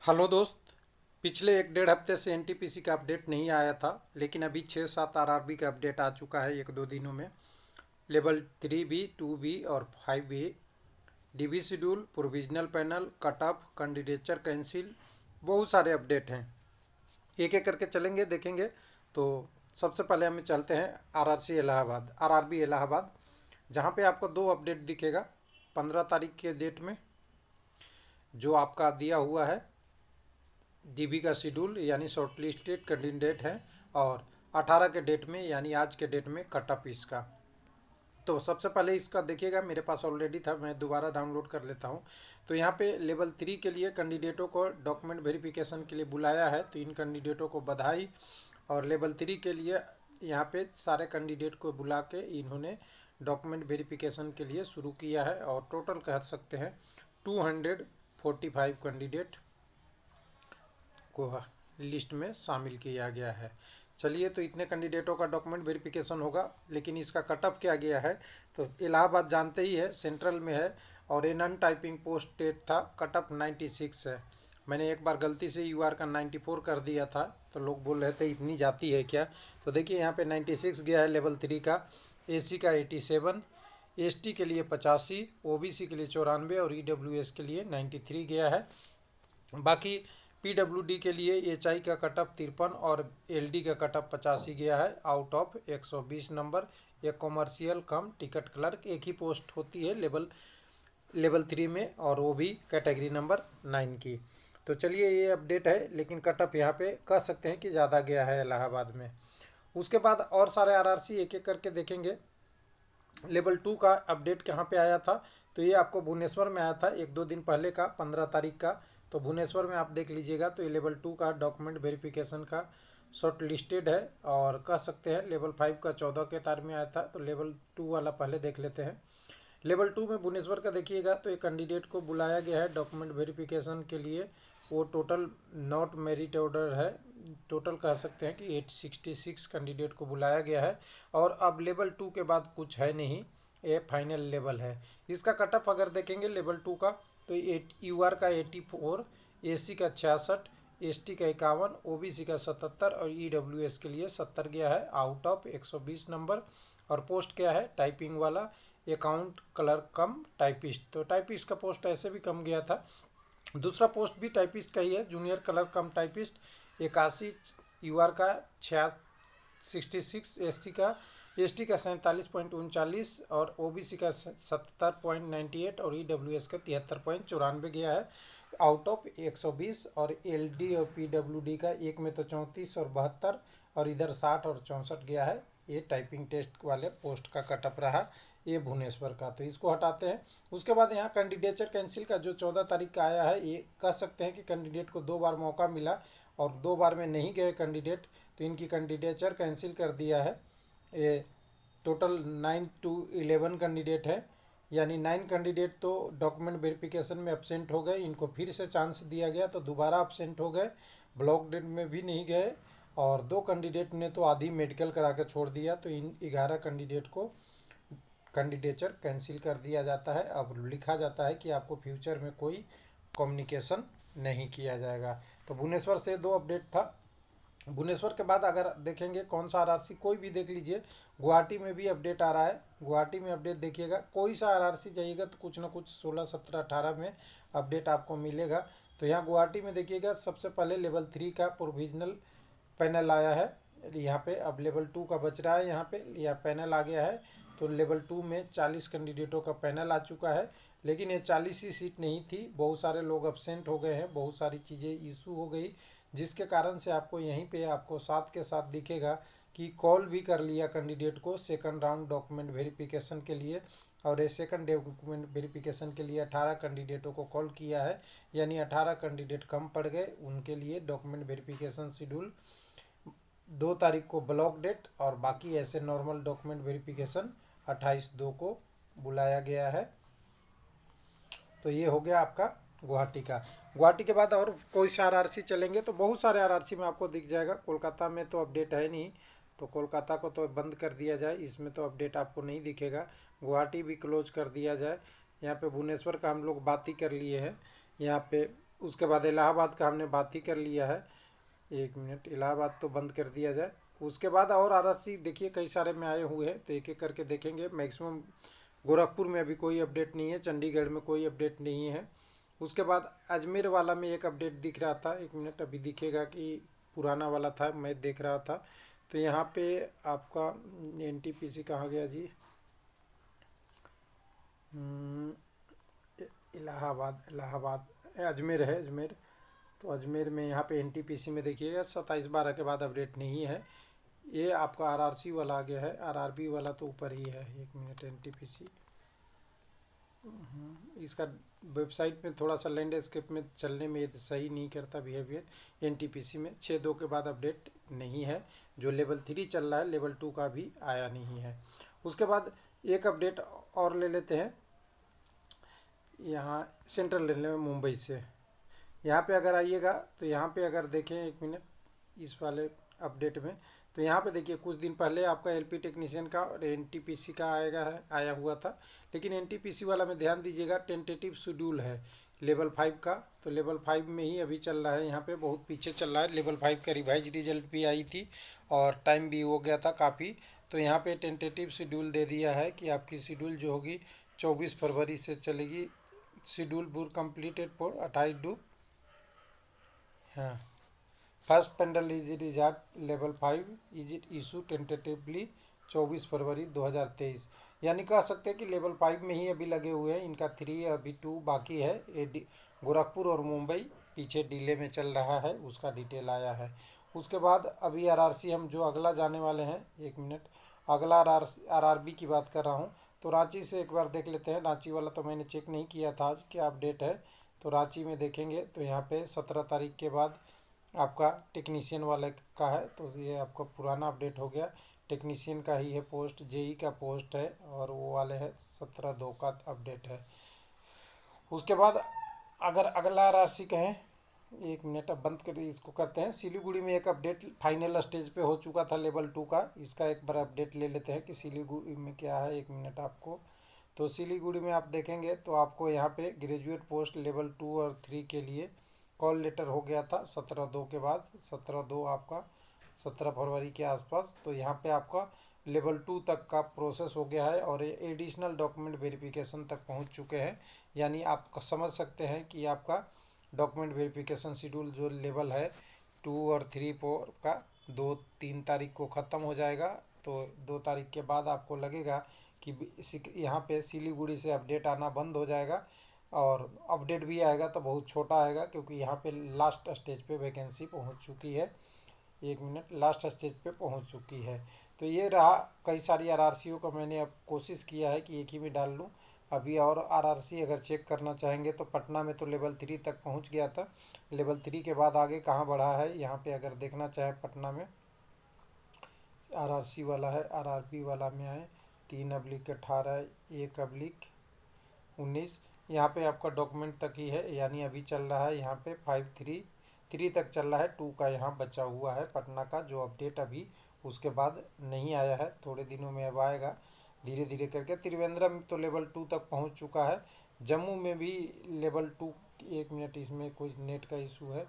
Hello दोस्त। पिछले एक डेढ़ हफ्ते से एनटीपीसी का अपडेट नहीं आया था, लेकिन अभी 6-7 आरआरबी का अपडेट आ चुका है एक दो दिनों में। लेवल 3B, 2B और 5A, dB schedule, provisional panel, cut off, candidature cancel, बहुत सारे अपडेट हैं। एक एक करके चलेंगे, देखेंगे। तो सबसे पहले हमें चलते हैं आरआरसी इलाहाबाद, आरआरबी इलाहाबाद, जहाँ पे आपको दो अपडेट दिखेगा। 15 तारीख के डेट में जो आपका दिया हुआ है डीबी का शेड्यूल यानी शॉर्टलिस्टेड कैंडिडेट है, और 18 के डेट में यानी आज के डेट में कट ऑफ इसका। तो सबसे पहले इसका देखिएगा, मेरे पास ऑलरेडी था, मैं दोबारा डाउनलोड कर लेता हूँ। तो यहाँ पे लेवल 3 के लिए कैंडिडेटों को डॉक्यूमेंट वेरिफिकेशन के लिए बुलाया है, तो इन कैंडिडेटों को बधाई। और लेवल 3 के लिए यहाँ पे सारे कैंडिडेट को बुला के इन्होंने डॉक्यूमेंट वेरिफिकेशन के लिए शुरू किया है, और टोटल कह सकते हैं 245 कैंडिडेट को लिस्ट में शामिल किया गया है। चलिए, तो इतने कैंडिडेटों का डॉक्यूमेंट वेरिफिकेशन होगा, लेकिन इसका कटअप क्या गया है। तो इलाहाबाद जानते ही है, सेंट्रल में है, और ये नॉन टाइपिंग पोस्टेड था। कटअप 96 है। मैंने एक बार गलती से यूआर का 94 कर दिया था, तो लोग बोल रहे थे इतनी जाती है क्या। तो देखिए यहाँ पे 96 गया है लेवल 3 का। एसी का 87, एसटी के लिए 85, ओबीसी के लिए 94 और ईडब्ल्यूएस के लिए 93 गया है। बाकी पीडब्ल्यूडी के लिए एचआई का कटअप 53 और एलडी का कटअप 85 गया है, आउट ऑफ 120 नंबर। एक कॉमर्शियल कम टिकट क्लर्क एक ही पोस्ट होती है लेवल 3 में, और वो भी कैटेगरी नंबर 9 की। तो चलिए, ये अपडेट है, लेकिन कटअप यहाँ पे कह सकते हैं कि ज़्यादा गया है इलाहाबाद में। उसके बाद और सारे आरआरसी एक एक करके देखेंगे। लेवल 2 का अपडेट कहाँ पे आया था। तो ये आपको भुवनेश्वर में आया था एक दो दिन पहले का, 15 तारीख का। तो भुवनेश्वर में आप देख लीजिएगा। तो ये लेवल 2 का डॉक्यूमेंट वेरिफिकेशन का शॉर्ट लिस्टेड है, और कह सकते हैं लेवल 5 का 14 के तार में आया था। तो लेवल 2 वाला पहले देख लेते हैं। लेवल 2 में भुवनेश्वर का देखिएगा, तो एक कैंडिडेट को बुलाया गया है डॉक्यूमेंट वेरिफिकेशन के लिए। वो टोटल नॉट मेरिट ऑर्डर है। टोटल कह सकते हैं कि 866 कैंडिडेट को बुलाया गया है। और अब लेवल 2 के बाद कुछ है नहीं, ये फाइनल लेवल है। इसका कटअप अगर देखेंगे लेवल 2 का, तो यूआर का 84, एसी का 66, एसटी का 51, ओबीसी का 77 और ईडब्ल्यूएस के लिए 70 गया है, आउट ऑफ 120 नंबर। और पोस्ट क्या है, टाइपिंग वाला, अकाउंट क्लर्क कम टाइपिस्ट। तो टाइपिस्ट का पोस्ट ऐसे भी कम गया था। दूसरा पोस्ट भी टाइपिस्ट का ही है, junior clerk cum typist, 81, UR का 66, एसटी का 47.39 और ओबीसी का 70.98 और ईडब्ल्यूएस का 73.94 गया है, आउट ऑफ 120। और एलडी और पीडब्ल्यूडी का एक में तो 34 और 72, और इधर 60 और 64 गया है। ये टाइपिंग टेस्ट वाले पोस्ट का कटअप रहा, ये भुवनेश्वर का। तो इसको हटाते हैं। उसके बाद यहाँ कैंडिडेचर कैंसिल का जो 14 तारीख का आया है, ये कह सकते हैं कि कैंडिडेट को दो बार मौका मिला और दो बार में नहीं गए कैंडिडेट, तो इनकी कैंडिडेचर कैंसिल कर दिया है। ये टोटल 9 to 11 कैंडिडेट है, यानी 9 कैंडिडेट तो डॉक्यूमेंट वेरिफिकेशन में अब्सेंट हो गए, इनको फिर से चांस दिया गया तो दोबारा अब्सेंट हो गए, ब्लॉक डेट में भी नहीं गए। और दो कैंडिडेट ने तो आधी मेडिकल करा के छोड़ दिया, तो इन 11 कैंडिडेट को कैंडिडेचर कैंसिल कर दिया जाता है। अब लिखा जाता है कि आपको फ्यूचर में कोई कम्युनिकेशन नहीं किया जाएगा। तो भुवनेश्वर से दो अपडेट था। भुवनेश्वर के बाद अगर देखेंगे कौन सा आरआरसी, कोई भी देख लीजिए। गुवाहाटी में भी अपडेट आ रहा है, गुवाहाटी में अपडेट देखिएगा। कोई सा आरआरसी जाइएगा तो कुछ ना कुछ 16, 17, 18 में अपडेट आपको मिलेगा। तो यहाँ गुवाहाटी में देखिएगा, सबसे पहले लेवल 3 का प्रोविजनल पैनल आया है। यहाँ पे अब लेवल 2 का बच रहा है, यहाँ पे यह पैनल आ गया है। तो लेवल 2 में 40 कैंडिडेटों का पैनल आ चुका है, लेकिन ये 40 ही सीट नहीं थी, बहुत सारे लोग अब्सेंट हो गए हैं, बहुत सारी चीज़ें इशू हो गई, जिसके कारण से आपको यहीं पे आपको साथ के साथ दिखेगा कि कॉल भी कर लिया कैंडिडेट को सेकंड राउंड डॉक्यूमेंट वेरिफिकेशन के लिए। और ये सेकंड डॉक्यूमेंट वेरिफिकेशन के लिए 18 कैंडिडेटों को कॉल किया है, यानी 18 कैंडिडेट कम पड़ गए। उनके लिए डॉक्यूमेंट वेरिफिकेशन शेड्यूल 2 तारीख को ब्लॉक डेट, और बाकी ऐसे नॉर्मल डॉक्यूमेंट वेरिफिकेशन 28/2 को बुलाया गया है। तो ये हो गया आपका गुवाहाटी का। गुवाहाटी के बाद और कोई सा आरआरसी चलेंगे तो बहुत सारे आरआरसी में आपको दिख जाएगा। कोलकाता में तो अपडेट है नहीं, तो कोलकाता को तो बंद कर दिया जाए, इसमें तो अपडेट आपको नहीं दिखेगा। गुवाहाटी भी क्लोज कर दिया जाए। यहाँ पे भुवनेश्वर का हम लोग बात ही कर लिए हैं। यहाँ पे उसके बाद इलाहाबाद का हमने बात ही कर लिया है। एक मिनट, इलाहाबाद तो बंद कर दिया जाए। उसके बाद और आरआरसी देखिए कई सारे में आए हुए हैं, तो एक एक करके देखेंगे। मैक्सिमम गोरखपुर में अभी कोई अपडेट नहीं है, चंडीगढ़ में कोई अपडेट नहीं है। उसके बाद अजमेर वाला में एक अपडेट दिख रहा था, एक मिनट अभी दिखेगा कि पुराना वाला था, मैं देख रहा था। तो यहाँ पे आपका एनटीपीसी कहाँ गया जी? हम्म, इलाहाबाद, इलाहाबाद, अजमेर है, अजमेर। तो अजमेर में यहाँ पे एनटीपीसी में देखिएगा 27/12 के बाद अपडेट नहीं है। ये आपका आरआरसी वाला आ गया है, आरआरबी वाला तो ऊपर ही है। एक मिनट, एनटीपीसी इसका वेबसाइट में थोड़ा सा लैंडस्केप में चलने में ये सही नहीं करता बिहेवियर। एनटीपीसी में 6/2 के बाद अपडेट नहीं है। जो लेवल 3 चल रहा है, लेवल 2 का भी आया नहीं है। उसके बाद एक अपडेट और ले लेते हैं, यहाँ सेंट्रल रेलवे मुंबई से। यहाँ पे अगर आइएगा तो यहाँ पे अगर देखें, एक मिनट, इस वाले अपडेट में, तो यहाँ पे देखिए कुछ दिन पहले आपका एलपी टेक्नीशियन का और एनटीपीसी का आया हुआ था। लेकिन एनटीपीसी वाला में ध्यान दीजिएगा, टेंटेटिव शेड्यूल है लेवल 5 का। तो लेवल 5 में ही अभी चल रहा है, यहाँ पे बहुत पीछे चल रहा है। लेवल 5 का रिवाइज रिजल्ट भी आई थी और टाइम भी हो गया था काफ़ी। तो यहाँ पे टेंटेटिव शेड्यूल दे दिया है कि आपकी शेड्यूल जो होगी 24 फरवरी से चलेगी। शेड्यूल बुर कंप्लीटेड फॉर 28 हाँ, first panel is result level 5 is it issue tentatively 24 February 2023। यानी कह सकते हैं कि लेवल 5 में ही अभी लगे हुए हैं। इनका 3 अभी 2 बाकी है। गोरखपुर और मुंबई पीछे डिले में चल रहा है, उसका डिटेल आया है। उसके बाद अभी आरआरसी हम जो अगला जाने वाले हैं, एक मिनट, अगला आरआरबी की बात कर रहा हूँ। तो रांची से एक बार देख लेते हैं। रांची वाला तो मैंने चेक नहीं किया था आज क्या अपडेट है। तो रांची में देखेंगे तो यहाँ पे 17 तारीख के बाद आपका टेक्नीशियन वाले का है। तो ये आपका पुराना अपडेट हो गया, टेक्नीशियन का ही है पोस्ट, जेई का पोस्ट है, और वो वाले है 17/2 का अपडेट है। उसके बाद अगर अगला राशि कहें, एक मिनट अब बंद करिए, इसको करते हैं। सिलीगुड़ी में एक अपडेट फाइनल स्टेज पे हो चुका था लेवल 2 का। इसका एक बार अपडेट ले लेते हैं कि सिलीगुड़ी में क्या है। एक मिनट आपको, तो सिलीगुड़ी में आप देखेंगे तो आपको यहाँ पे ग्रेजुएट पोस्ट लेवल 2 और 3 के लिए कॉल लेटर हो गया था 17/2 के बाद। 17/2 आपका 17 फरवरी के आसपास। तो यहाँ पे आपका लेवल 2 तक का प्रोसेस हो गया है और एडिशनल डॉक्यूमेंट वेरिफिकेशन तक पहुँच चुके हैं। यानी आप समझ सकते हैं कि आपका डॉक्यूमेंट वेरिफिकेशन शेड्यूल जो लेवल है 2 और 3 4 का 2-3 तारीख को ख़त्म हो जाएगा। तो 2 तारीख के बाद आपको लगेगा कि यहाँ पे सिलीगुड़ी से अपडेट आना बंद हो जाएगा। और अपडेट भी आएगा तो बहुत छोटा आएगा, क्योंकि यहाँ पे लास्ट स्टेज पे वैकेंसी पहुँच चुकी है। एक मिनट, लास्ट स्टेज पे पहुँच चुकी है। तो ये रहा, कई सारी आरआरसीओ को मैंने अब कोशिश किया है कि एक ही में डाल लूँ। अभी और आरआरसी अगर चेक करना चाहेंगे तो पटना में तो लेवल 3 तक पहुँच गया था। लेवल 3 के बाद आगे कहाँ बढ़ा है, यहाँ पे अगर देखना चाहे पटना में आरआरसी वाला है, आरआरबी वाला में आए 3/18 1/19, यहाँ पे आपका डॉक्यूमेंट तक ही है। यानी अभी चल रहा है यहाँ पे 5-3 तक चल रहा है। 2 का यहाँ बचा हुआ है पटना का, जो अपडेट अभी उसके बाद नहीं आया है, थोड़े दिनों में अब आएगा धीरे धीरे करके। त्रिवेंद्रम तो लेवल 2 तक पहुँच चुका है। जम्मू में भी लेवल 2, एक मिनट, इसमें कोई नेट का इशू है,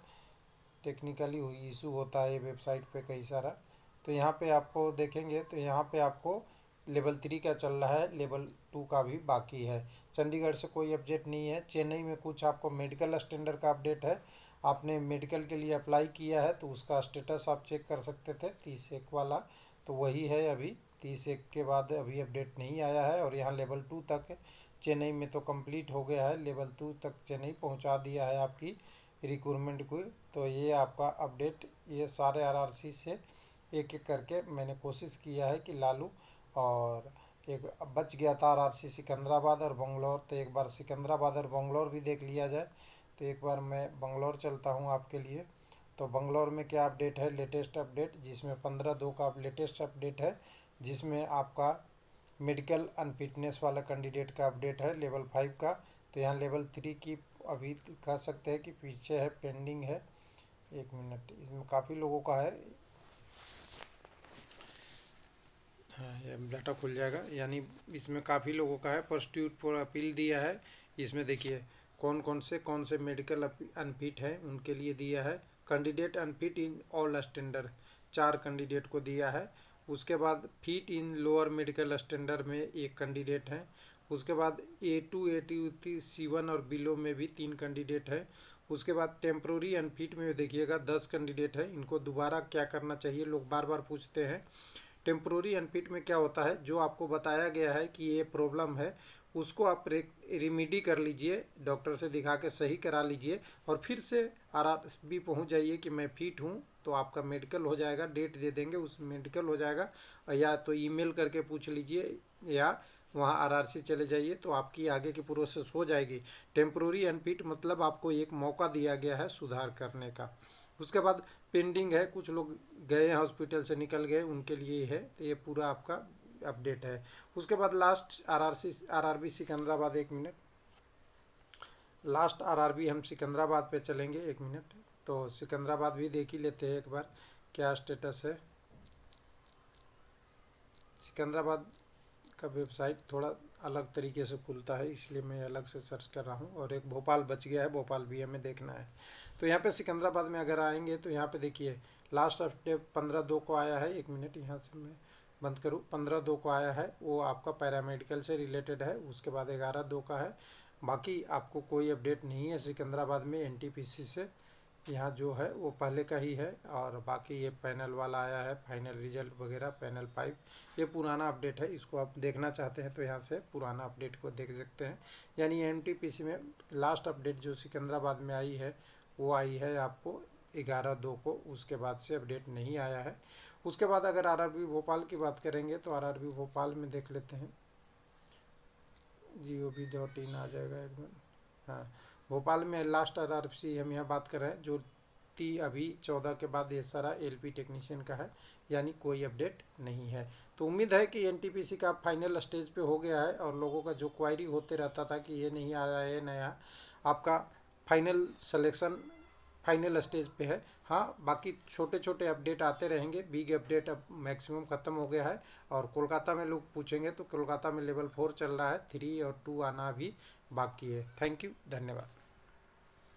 टेक्निकली इशू होता है वेबसाइट पे कई सारा। तो यहाँ पे आपको देखेंगे तो यहाँ पे आपको लेवल 3 का चल रहा है, लेवल 2 का भी बाकी है। चंडीगढ़ से कोई अपडेट नहीं है। चेन्नई में कुछ आपको मेडिकल स्टैंडर्ड का अपडेट है। आपने मेडिकल के लिए अप्लाई किया है तो उसका स्टेटस आप चेक कर सकते थे, 30/1 वाला, तो वही है अभी। 30/1 के बाद अभी अपडेट नहीं आया है। और यहाँ लेवल 2 तक चेन्नई में तो कंप्लीट हो गया है, लेवल 2 तक चेन्नई पहुँचा दिया है आपकी रिक्रूटमेंट को। तो ये आपका अपडेट, ये सारे आरआरसी से एक एक करके मैंने कोशिश किया है कि ला लूँ। और एक बच गया था आरआरसी सिकंदराबाद और बंगलौर, तो एक बार सिकंदराबाद और बंगलौर भी देख लिया जाए। तो एक बार मैं बंगलौर चलता हूँ आपके लिए। तो बंगलौर में क्या अपडेट है, लेटेस्ट अपडेट, जिसमें 15/2 का लेटेस्ट अपडेट है, जिसमें आपका मेडिकल अनफिटनेस वाला कैंडिडेट का अपडेट है लेवल 5 का। तो यहाँ लेवल 3 की अभी कह सकते हैं कि पीछे है, पेंडिंग है। एक मिनट, इसमें काफ़ी लोगों का है। हाँ, ये डाटा खुल जाएगा। यानी इसमें काफ़ी लोगों का है। प्रोस्टिट्यूट पर अपील दिया है। इसमें देखिए कौन से मेडिकल अनफिट हैं उनके लिए दिया है। Candidate unfit in all standard 4 candidate को दिया है। उसके बाद fit in lower medical standard में 1 कैंडिडेट है। उसके बाद A2 A2 C1 और बिलो में भी 3 कैंडिडेट है। उसके बाद टेम्प्रोरी अनफिट में देखिएगा 10 कैंडिडेट है। इनको दोबारा क्या करना चाहिए, लोग बार बार पूछते हैं। टेम्प्रोरी अनफिट में क्या होता है, जो आपको बताया गया है कि ये प्रॉब्लम है उसको आप रिमीडी कर लीजिए, डॉक्टर से दिखा के सही करा लीजिए और फिर से RRB पहुंच जाइए कि मैं फिट हूं, तो आपका मेडिकल हो जाएगा, डेट दे देंगे, उस मेडिकल हो जाएगा। या तो ईमेल करके पूछ लीजिए या वहाँ RRC चले जाइए तो आपकी आगे की प्रोसेस हो जाएगी। टेम्प्रोरी अनफिट मतलब आपको एक मौका दिया गया है सुधार करने का। उसके बाद पेंडिंग है, कुछ लोग गए हैं हॉस्पिटल से निकल गए, उनके लिए है, तो ये पूरा आपका अपडेट है। उसके बाद last RRB Secunderabad, 1 minute, last RRB हम सिकंदराबाद पे चलेंगे, 1 मिनट। तो सिकंदराबाद भी देख ही लेते हैं एक बार क्या स्टेटस है। सिकंदराबाद का वेबसाइट थोड़ा अलग तरीके से खुलता है, इसलिए मैं अलग से सर्च कर रहा हूँ। और एक भोपाल बच गया है, भोपाल भी हमें देखना है। तो यहाँ पे सिकंदराबाद में अगर आएंगे तो यहाँ पे देखिए लास्ट अपडेट 15/2 को आया है। 1 मिनट, यहाँ से मैं बंद करूँ। 15/2 को आया है, वो आपका पैरामेडिकल से रिलेटेड है। उसके बाद 11/2 का है। बाकी आपको कोई अपडेट नहीं है सिकंदराबाद में NTPC से। यहाँ जो है वो पहले का ही है। और बाकी ये पैनल वाला आया है, फाइनल रिजल्ट वगैरह, पैनल 5, ये पुराना अपडेट है। इसको आप देखना चाहते हैं तो यहाँ से पुराना अपडेट को देख सकते हैं। यानी NTPC में लास्ट अपडेट जो सिकंदराबाद में आई है वो आई है आपको 11/2 को, उसके बाद से अपडेट नहीं आया है। उसके बाद अगर RRB भोपाल की बात करेंगे तो RRB भोपाल में देख लेते हैं, gov.in आ जाएगा एक मिनट। हाँ, भोपाल में लास्ट RRC हम यहाँ बात कर रहे हैं, जो अभी 14 के बाद ये सारा LP टेक्नीशियन का है, यानी कोई अपडेट नहीं है। तो उम्मीद है कि NTPC का फाइनल स्टेज पे हो गया है। और लोगों का जो क्वायरी होते रहता था कि ये नहीं आ रहा है नया, आपका फाइनल सिलेक्शन फाइनल स्टेज पे है। हाँ, बाकी छोटे छोटे अपडेट आते रहेंगे, बिग अपडेट अब मैक्सिमम खत्म हो गया है। और कोलकाता में लोग पूछेंगे तो कोलकाता में लेवल 4 चल रहा है, 3 और 2 आना भी बाकी है। थैंक यू, धन्यवाद।